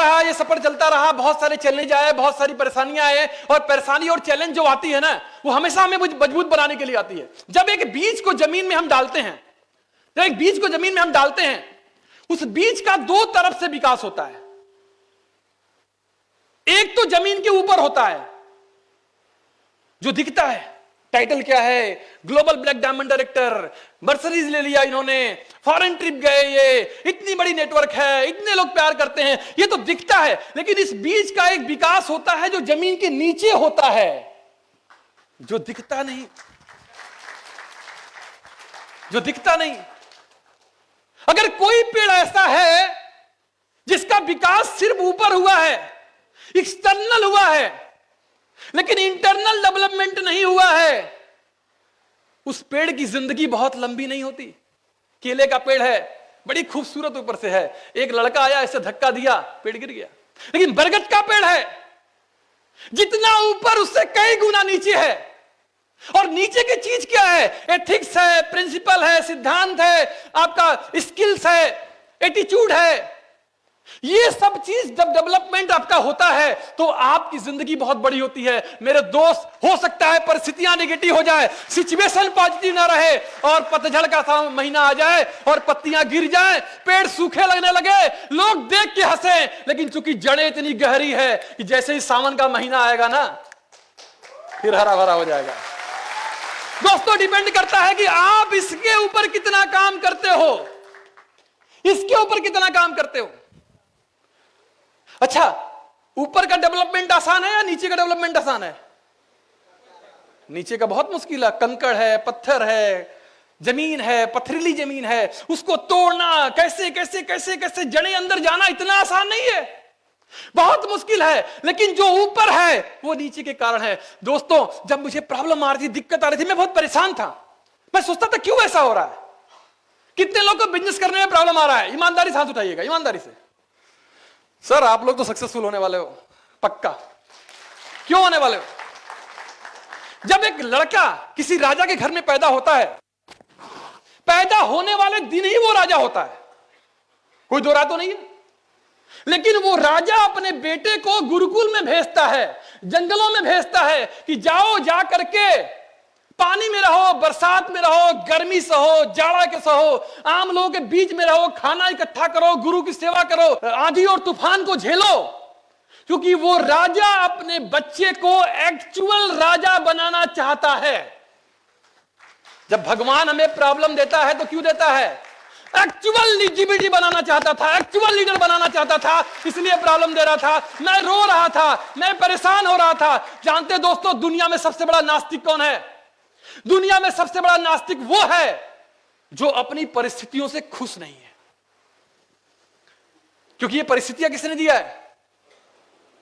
रहा, ये सफर चलता रहा, बहुत सारे चैलेंज आए, बहुत सारी परेशानियां आए, और परेशानी और चैलेंज जो आती है ना, वो हमेशा हमें मजबूत बनाने के लिए आती है। जब एक बीज को जमीन में हम डालते हैं, जब एक बीज को जमीन में हम डालते हैं, उस बीज का दो तरफ से विकास होता है। एक तो जमीन के ऊपर होता है, जो दिखता है, टाइटल क्या है, global black diamond director, Mercedes ले लिया इन्होंने, फॉरेन ट्रिप गए, ये इतनी बड़ी नेटवर्क है, इतने लोग प्यार करते हैं, ये तो दिखता है। लेकिन इस बीज का एक विकास होता है जो जमीन के नीचे होता है, जो दिखता नहीं, जो दिखता नहीं। अगर कोई पेड़ ऐसा है जिसका विकास सिर्फ ऊपर हुआ है, एक्सटर्नल हुआ है, लेकिन इंटरनल डेवलपमेंट नहीं हुआ है, उस पेड़ की जिंदगी बहुत लंबी नहीं होती। केले का पेड़ है, बड़ी खूबसूरत ऊपर से है, एक लड़का आया, ऐसे धक्का दिया, पेड़ गिर गया। लेकिन बरगद का पेड़ है, जितना ऊपर उससे कई गुना नीचे है, और नीचे की चीज क्या है, एथिक्स है, प्रिंसिपल है, सिद्धांत है, आपका स्किल्स है, एटीट्यूड है। ये सब चीज जब डेवलपमेंट आपका होता है तो आपकी जिंदगी बहुत बड़ी होती है। मेरे दोस्त, हो सकता है परिस्थितियां नेगेटिव हो जाए, सिचुएशन पॉजिटिव ना रहे, और पतझड़ का महीना आ जाए और पत्तियां गिर जाएं, पेड़ सूखे लगने लगे, लोग देख के हंसे, लेकिन चूंकि जड़ें इतनी गहरी है कि जैसे ही सावन का महीना आएगा ना, फिर हरा भरा हो जाएगा। दोस्तों, डिपेंड करता है कि आप इसके ऊपर कितना काम करते हो, इसके ऊपर कितना काम करते हो। अच्छा, ऊपर का डेवलपमेंट आसान है या नीचे का डेवलपमेंट आसान है? नीचे का बहुत मुश्किल है, कंकड़ है, पत्थर है, जमीन है, पथरीली जमीन है, उसको तोड़ना, कैसे कैसे कैसे कैसे जड़ें अंदर जाना इतना आसान नहीं है, बहुत मुश्किल है। लेकिन जो ऊपर है वो नीचे के कारण है। दोस्तों, जब मुझे प्रॉब्लम आ रही थी, दिक्कत आ रही थी, मैं बहुत परेशान था। मैं सोचता था क्यों ऐसा हो रहा है, कितने लोग को बिजनेस करने में प्रॉब्लम आ रहा है? ईमानदारी से हाथ उठाइएगा, ईमानदारी से। सर, आप लोग तो सक्सेसफुल होने वाले हो, पक्का। क्यों होने वाले हो? जब एक लड़का किसी राजा के घर में पैदा होता है, पैदा होने वाले दिन ही वो राजा होता है, कोई दो रात तो नहीं है। लेकिन वो राजा अपने बेटे को गुरुकुल में भेजता है, जंगलों में भेजता है कि जाओ, जा करके पानी में रहो, बरसात में रहो, गर्मी सहो, जाड़ा के सहो, आम लोगों के बीच में रहो, खाना इकट्ठा करो, गुरु की सेवा करो, आंधी और तूफान को झेलो। क्योंकि वो राजा अपने बच्चे को एक्चुअल राजा बनाना चाहता है। जब भगवान हमें प्रॉब्लम देता है तो क्यों देता है? एक्चुअल लिजिबिलिटी बनाना चाहता था, एक्चुअल लीडर बनाना चाहता था, इसलिए प्रॉब्लम दे रहा था। मैं रो रहा था, मैं परेशान हो रहा था। जानते दोस्तों, दुनिया में सबसे बड़ा नास्तिक कौन है? दुनिया में सबसे बड़ा नास्तिक वो है जो अपनी परिस्थितियों से खुश नहीं है। क्योंकि ये परिस्थितियां किसने दिया है?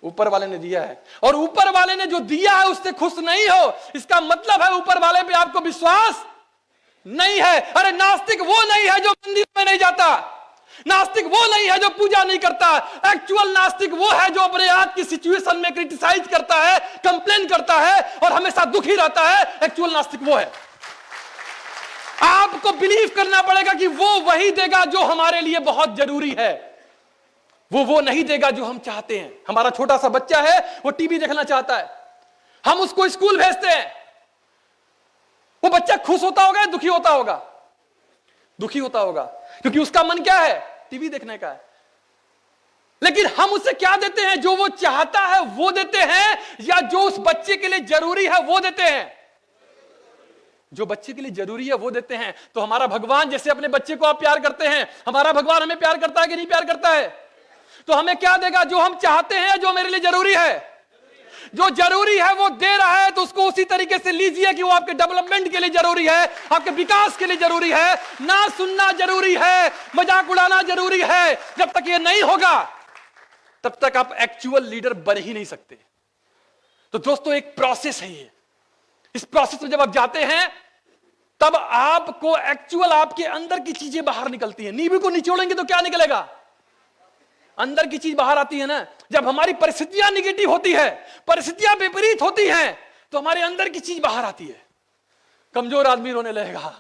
ऊपर वाले ने दिया है। और ऊपर वाले ने जो दिया है उससे खुश नहीं हो, इसका मतलब है ऊपर वाले पे आपको विश्वास नहीं है। अरे, नास्तिक वो नहीं है जो मंदिर में नहीं जाता, नास्तिक वो नहीं है जो पूजा नहीं करता। एक्चुअल नास्तिक वो है जो अपने आज की सिचुएशन में क्रिटिसाइज करता है, कंप्लेन करता है और हमेशा दुखी रहता है। एक्चुअल नास्तिक वो है। आपको बिलीव करना पड़ेगा कि वो वही देगा जो हमारे लिए बहुत जरूरी है, वो नहीं देगा जो हम चाहते हैं। हमारा छोटा सा बच्चा है, वो टीवी देखना चाहता है, हम उसको स्कूल भेजते हैं, वो बच्चा खुश होता होगा या दुखी होता होगा? दुखी होता होगा, क्योंकि उसका मन क्या है? टीवी देखने का है। लेकिन हम उसे क्या देते हैं? जो वो चाहता है वो देते हैं, या जो उस बच्चे के लिए जरूरी है वो देते हैं? जो बच्चे के लिए जरूरी है वो देते हैं। तो हमारा भगवान जैसे अपने बच्चे को आप प्यार करते हैं, हमारा भगवान हमें प्यार करता है कि नहीं प्यार करता है? तो हमें क्या देगा? जो हम चाहते हैं, जो मेरे लिए जरूरी है। जो जरूरी है वो दे रहा है, तो उसको उसी तरीके से लीजिए कि वो आपके डेवलपमेंट के लिए जरूरी है, आपके विकास के लिए जरूरी है। ना सुनना जरूरी है, मजाक उड़ाना जरूरी है। जब तक ये नहीं होगा तब तक आप एक्चुअल लीडर बन ही नहीं सकते। तो दोस्तों, एक प्रोसेस है ये। इस प्रोसेस में जब आप जाते हैं तब आपको एक्चुअल आपके अंदर की चीजें बाहर निकलती हैं। नींबू को निचोड़ेंगे तो क्या निकलेगा? अंदर की चीज बाहर आती है ना। जब हमारी परिस्थितियां निगेटिव होती है, परिस्थितियां विपरीत होती हैं, तो हमारे अंदर की चीज बाहर आती है। कमजोर आदमी रोने लगेगा,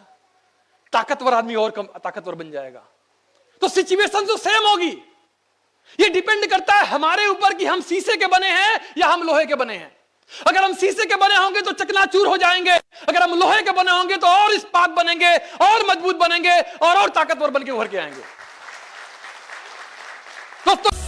ताकतवर आदमी और ताकतवर बन जाएगा। तो सिचुएशन तो सेम होगी, ये डिपेंड करता है हमारे ऊपर कि हम शीशे के बने हैं या हम लोहे के बने हैं। अगर हम शीशे के बने होंगे तो चकनाचूर हो जाएंगे, अगर हम लोहे के बने होंगे तो और इस्पात बनेंगे, और मजबूत बनेंगे, और ताकतवर बन के उभर के आएंगे। दोस्तों